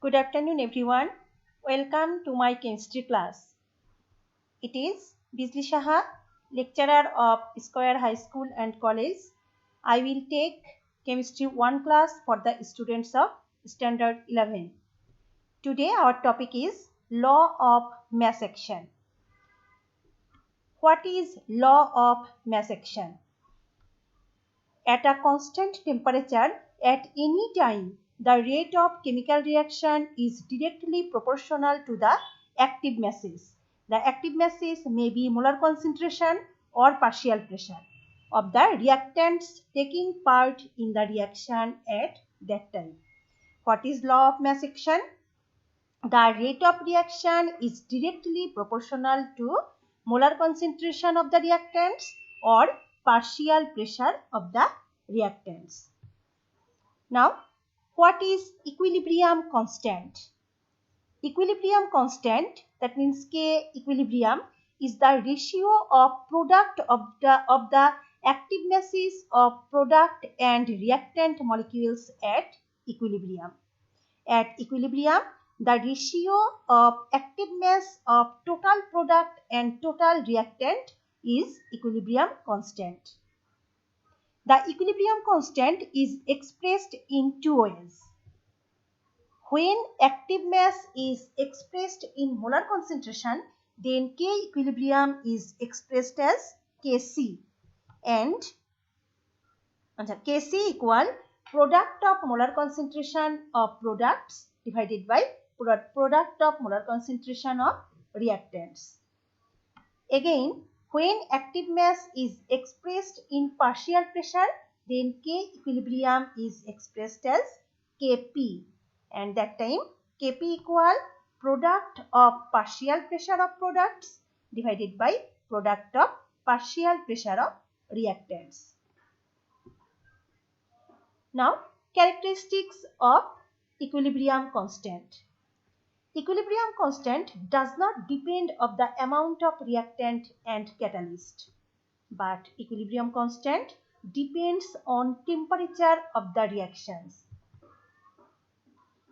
Good afternoon, everyone. Welcome to my chemistry class. It is Bijli Saha, lecturer of Square High School and College. I will take chemistry 1 class for the students of standard 11. Today our topic is law of mass action. What is law of mass action? At a constant temperature at any time, the rate of chemical reaction is directly proportional to the active masses. The active masses may be molar concentration or partial pressure of the reactants taking part in the reaction at that time. What is law of mass action? The rate of reaction is directly proportional to molar concentration of the reactants or partial pressure of the reactants. Now, what is equilibrium constant? Equilibrium constant, that means K equilibrium, is the ratio of product of the active masses of product and reactant molecules at equilibrium. At equilibrium, the ratio of active mass of total product and total reactant is equilibrium constant. The equilibrium constant is expressed in two ways. When active mass is expressed in molar concentration, then K equilibrium is expressed as Kc, and Kc equal product of molar concentration of products divided by product of molar concentration of reactants. Again, when active mass is expressed in partial pressure, then K equilibrium is expressed as Kp, and that time Kp equal product of partial pressure of products divided by product of partial pressure of reactants. Now, characteristics of equilibrium constant. Equilibrium constant does not depend on the amount of reactant and catalyst, but equilibrium constant depends on temperature of the reactions.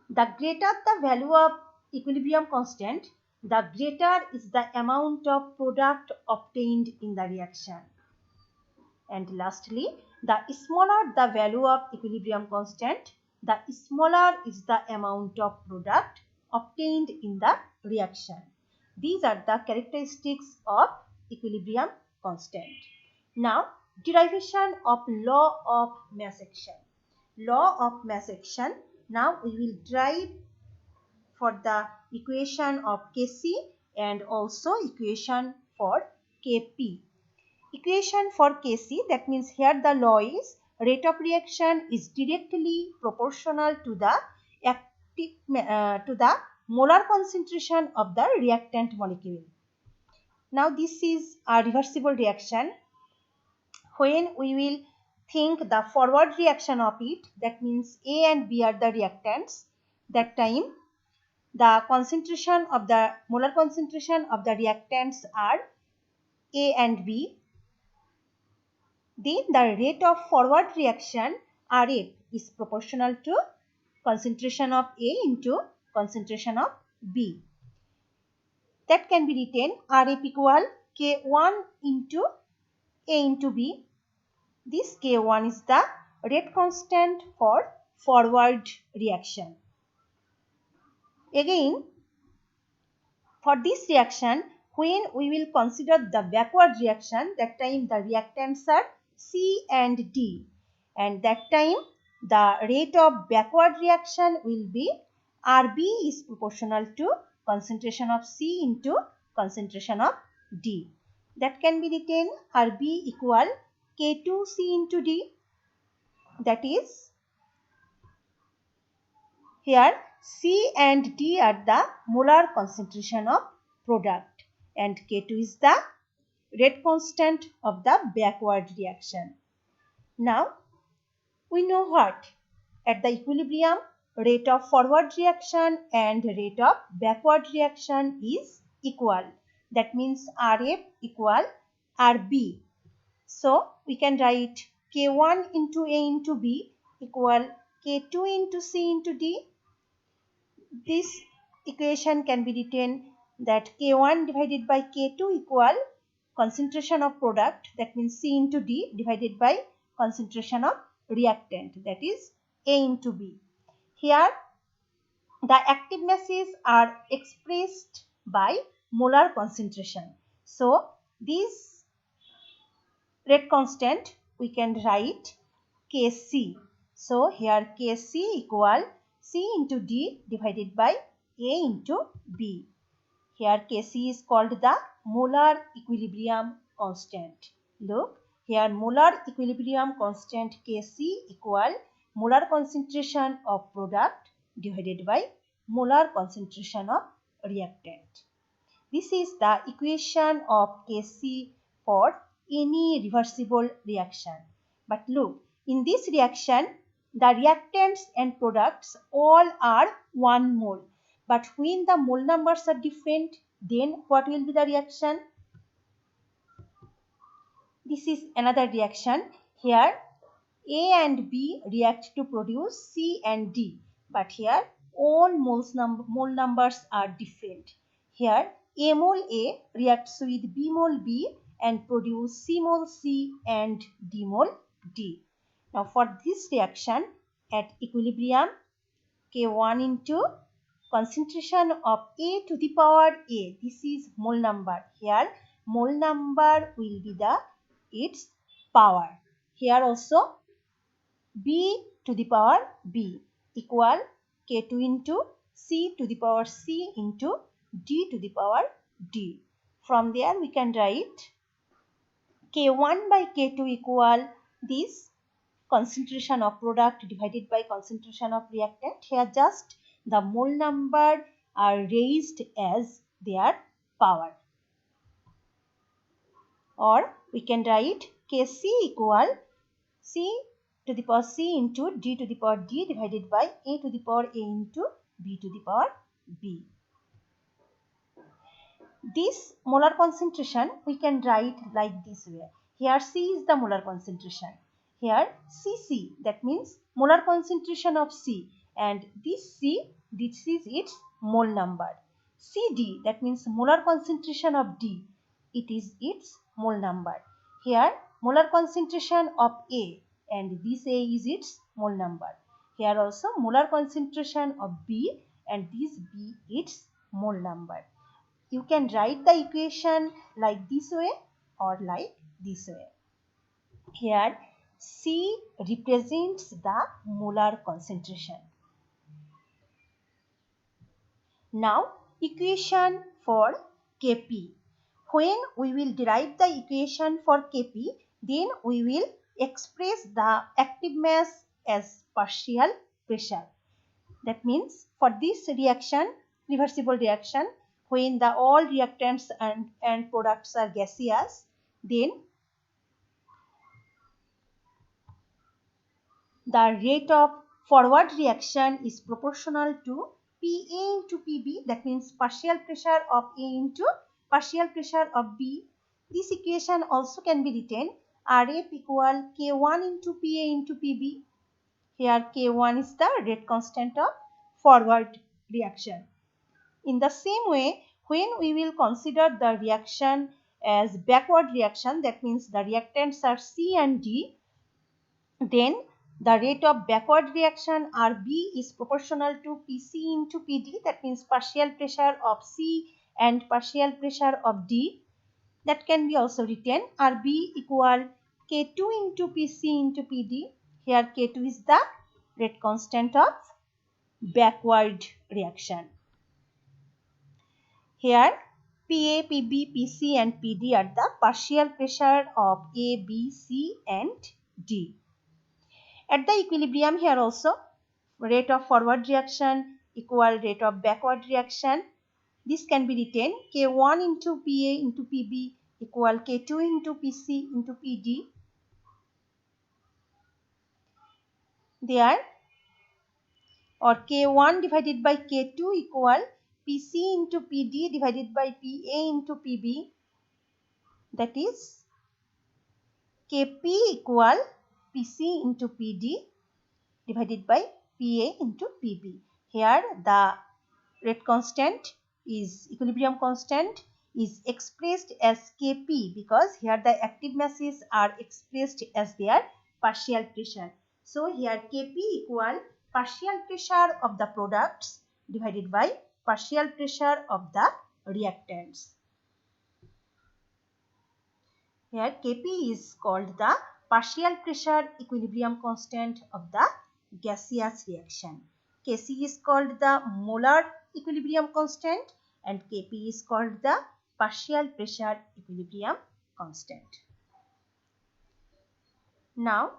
The greater the value of equilibrium constant, the greater is the amount of product obtained in the reaction. And lastly, the smaller the value of equilibrium constant, the smaller is the amount of product obtained in the reaction. These are the characteristics of equilibrium constant. Now, derivation of law of mass action. Law of mass action. Now we will derive for the equation of Kc and also equation for Kp. Equation for Kc, that means here the law is rate of reaction is directly proportional to the molar concentration of the reactant molecule. Now this is a reversible reaction. When we will think the forward reaction of it, that means A and B are the reactants, that time the concentration of the molar concentration of the reactants are A and B. Then the rate of forward reaction Rf is proportional to concentration of A into concentration of B. That can be written Rf equal K1 into A into B. This K1 is the rate constant for forward reaction. Again, for this reaction, when we will consider the backward reaction, that time the reactants are C and D, and that time the rate of backward reaction will be Rb is proportional to concentration of C into concentration of D. That can be written Rb equal K2C into D. That is, here C and D are the molar concentration of product and K2 is the rate constant of the backward reaction. Now, we know what? At the equilibrium, rate of forward reaction and rate of backward reaction is equal. That means Rf equal Rb. So, we can write K1 into A into B equal K2 into C into D. this equation can be written that K1 divided by K2 equal concentration of product, that means C into D, divided by concentration of reactant, that is A into B. Here the active masses are expressed by molar concentration. So this rate constant we can write Kc. So here Kc equal C into D divided by A into B. Here Kc is called the molar equilibrium constant. Look, here molar equilibrium constant Kc equal molar concentration of product divided by molar concentration of reactant. This is the equation of Kc for any reversible reaction. But look, in this reaction, the reactants and products all are 1 mole. But when the mole numbers are different, then what will be the reaction? This is another reaction. Here A and B react to produce C and D. But here all mole numbers are different. Here A mole A reacts with B mole B and produce C mole C and D mole D. Now for this reaction at equilibrium, K1 into concentration of A to the power A. This is mole number. Here mole number will be its power. Here also B to the power B equal K2 into C to the power C into D to the power D. From there we can write K1 by K2 equal this concentration of product divided by concentration of reactant. Here just the mole number are raised as their power. Or we can write Kc equal C to the power C into D to the power D divided by A to the power A into B to the power B. This molar concentration we can write like this way. Here C is the molar concentration. Here Cc, that means molar concentration of C, and this C, this is its mole number. Cd, that means molar concentration of D, it is its mole number. Here molar concentration of A, and this A is its mole number. Here also molar concentration of B, and this B its mole number. You can write the equation like this way or like this way. Here C represents the molar concentration. Now equation for Kp. When we will derive the equation for Kp, then we will express the active mass as partial pressure. That means for this reaction, reversible reaction, when the all reactants and products are gaseous, then the rate of forward reaction is proportional to Pa into Pb, that means partial pressure of A into partial pressure of B. This equation also can be written Rf equal K1 into Pa into Pb. Here K1 is the rate constant of forward reaction. In the same way, when we will consider the reaction as backward reaction, that means the reactants are C and D, then the rate of backward reaction Rb is proportional to Pc into Pd, that means partial pressure of C and partial pressure of D. That can be also written Rb equal K2 into Pc into Pd. Here K2 is the rate constant of backward reaction. Here Pa, Pb, Pc and Pd are the partial pressure of A, B, C and D. At the equilibrium, here also rate of forward reaction equal rate of backward reaction. This can be written K1 into Pa into Pb equal K2 into Pc into Pd. There, or K1 divided by K2 equal Pc into Pd divided by Pa into Pb, that is Kp equal Pc into Pd divided by Pa into Pb. Here the rate constant is equilibrium constant is expressed as Kp, because here the active masses are expressed as their partial pressure. So here Kp equal partial pressure of the products divided by partial pressure of the reactants. Here Kp is called the partial pressure equilibrium constant of the gaseous reaction. Kc is called the molar equilibrium constant and Kp is called the partial pressure equilibrium constant. Now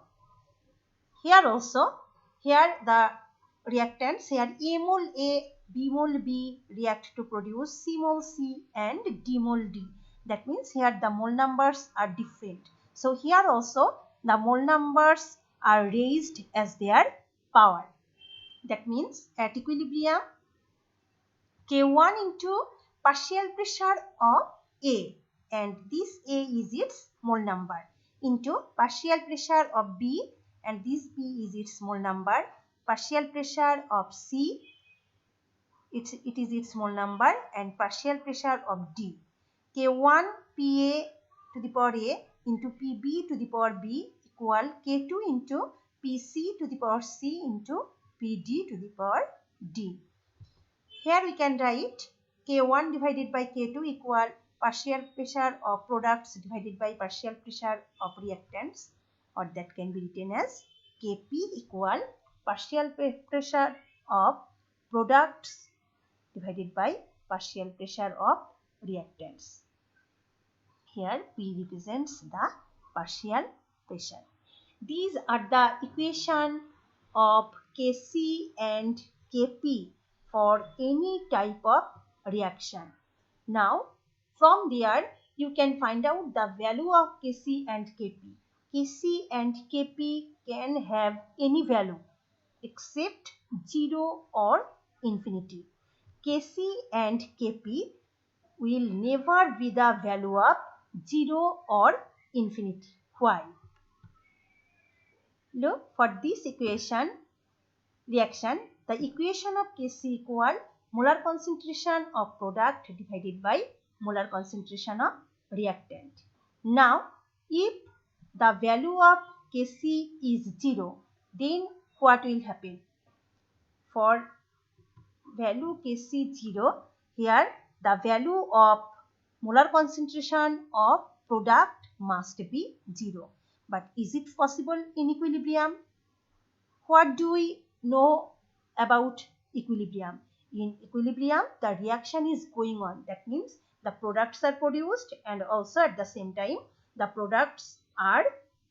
here also, here the reactants, here A mol A, B mol B react to produce C mol C and D mol D. That means here the mole numbers are different. So here also the mole numbers are raised as their power. That means at equilibrium K1 into partial pressure of A, and this A is its mole number, into partial pressure of B, and this B is its mole number, partial pressure of C, it is its mole number, and partial pressure of D. K1 PA to the power A into PB to the power B equal K2 into PC to the power C into PD to the power D. Here we can write K1 divided by K2 equal partial pressure of products divided by partial pressure of reactants, or that can be written as Kp equal partial pressure of products divided by partial pressure of reactants. Here P represents the partial pressure. These are the equation of Kc and Kp for any type of reaction. Now from there you can find out the value of Kc and Kp. Kc and Kp can have any value except 0 or infinity. Kc and Kp will never be the value of 0 or infinity. Why? Look, for this reaction, the equation of Kc equal molar concentration of product divided by molar concentration of reactant. Now, if the value of Kc is 0, then what will happen? For value Kc 0, here the value of molar concentration of product must be 0. But is it possible in equilibrium? What do we know about equilibrium? In equilibrium, the reaction is going on. That means the products are produced, and also at the same time the products are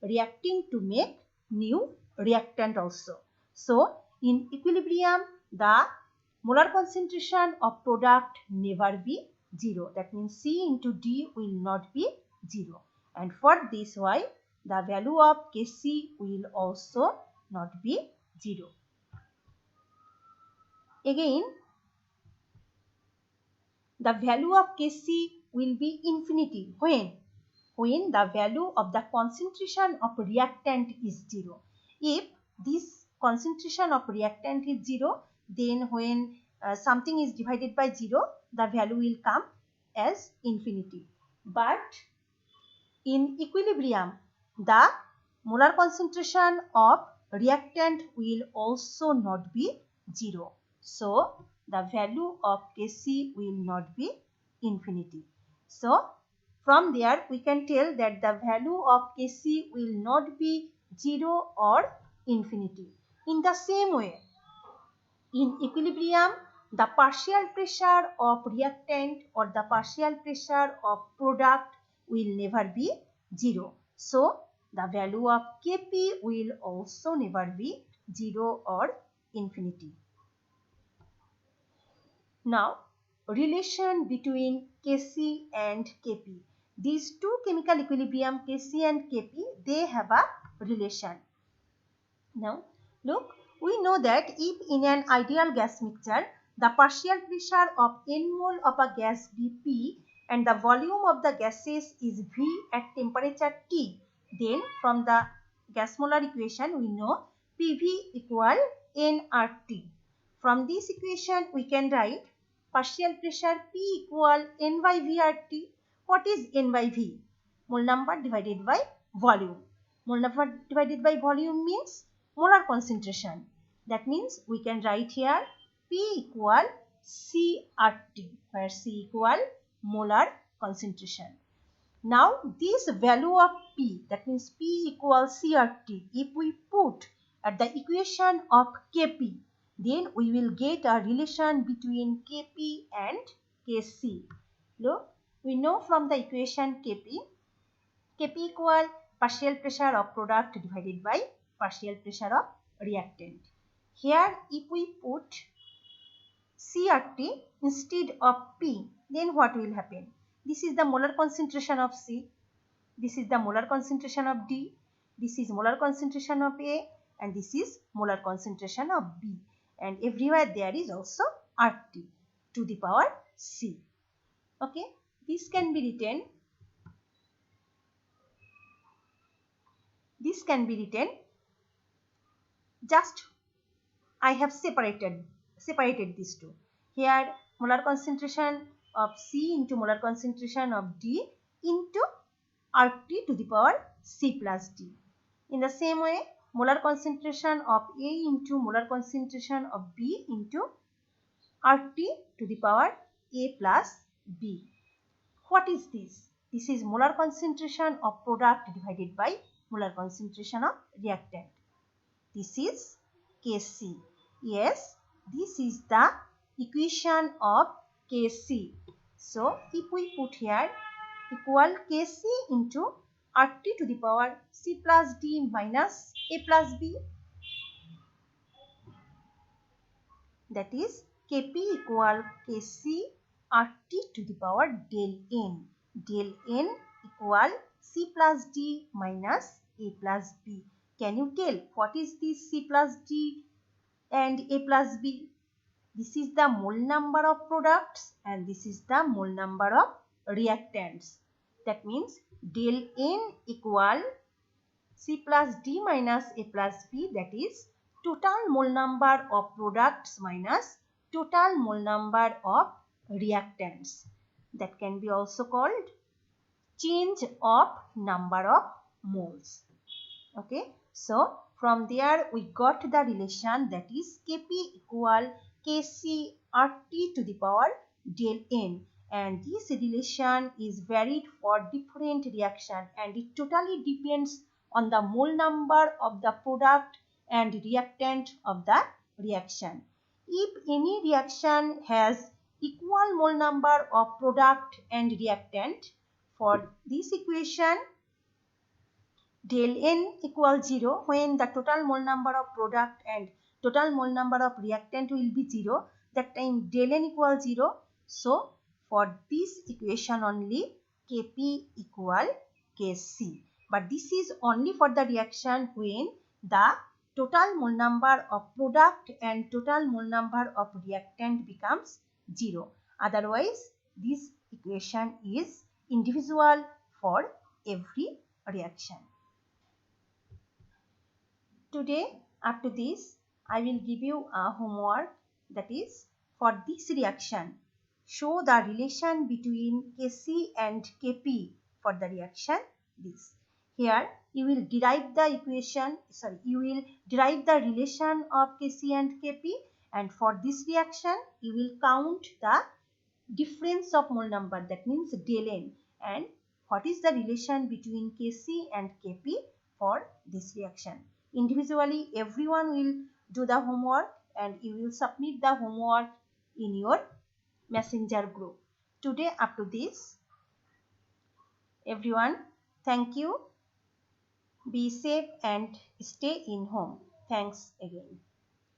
reacting to make new reactant also. So in equilibrium, the molar concentration of product never be 0. That means C into D will not be 0. And for this why the value of Kc will also not be 0. Again, the value of Kc will be infinity. When? When the value of the concentration of reactant is 0. If this concentration of reactant is 0, then when something is divided by 0, the value will come as infinity. But in equilibrium, the molar concentration of reactant will also not be 0. So the value of Kc will not be infinity. So from there we can tell that the value of Kc will not be 0 or infinity. In the same way, in equilibrium, the partial pressure of reactant or the partial pressure of product will never be 0. So the value of Kp will also never be 0 or infinity. Now, relation between Kc and Kp. These two chemical equilibrium, Kc and Kp, they have a relation. Now, look, we know that if in an ideal gas mixture, the partial pressure of n mole of a gas Bp and the volume of the gases is V at temperature T, then from the gas molar equation we know Pv equal nRT. From this equation we can write partial pressure P equal N by V RT. What is N by V? Mole number divided by volume. Mole number divided by volume means molar concentration. That means we can write here P equal CRT, where C equal molar concentration. Now this value of P, that means P equals CRT, if we put at the equation of Kp, then we will get a relation between Kp and Kc. Look, we know from the equation Kp equal partial pressure of product divided by partial pressure of reactant. Here if we put CRT instead of P, then what will happen? This is the molar concentration of C. This is the molar concentration of D. This is molar concentration of A. And this is molar concentration of B. And everywhere there is also RT to the power C. Okay. This can be written. This can be written. Just I have separated these two. Here molar concentration of C into molar concentration of D into RT to the power C plus D. In the same way, molar concentration of A into molar concentration of B into RT to the power A plus B. What is this? This is molar concentration of product divided by molar concentration of reactant. This is Kc. Yes, this is the equation of Kc. So, if we put here equal Kc into RT to the power C plus D minus A plus B, that is Kp equal Kc RT to the power del N. Del N equal C plus D minus A plus B. Can you tell what is this C plus D and A plus B? This is the mole number of products and this is the mole number of reactants. That means del N equal C plus D minus A plus B, that is total mole number of products minus total mole number of reactants. That can be also called change of number of moles. Okay, so from there we got the relation, that is Kp equal Kc RT to the power del N, and this relation is varied for different reaction and it totally depends on the mole number of the product and reactant of the reaction. If any reaction has equal mole number of product and reactant, for this equation del N equals 0, when the total mole number of product and total mole number of reactant will be 0, that time del N equals 0. So, for this equation only Kp equal Kc. But this is only for the reaction when the total mole number of product and total mole number of reactant becomes 0. Otherwise, this equation is individual for every reaction. Today, after this, I will give you a homework, that is, for this reaction, show the relation between Kc and Kp for the reaction this. Here, you will derive the relation of Kc and Kp, and for this reaction, you will count the difference of mole number, that means del N, and what is the relation between Kc and Kp for this reaction. Individually, everyone will do the homework and you will submit the homework in your messenger group. Today, up to this, everyone, thank you. Be safe and stay in home. Thanks again.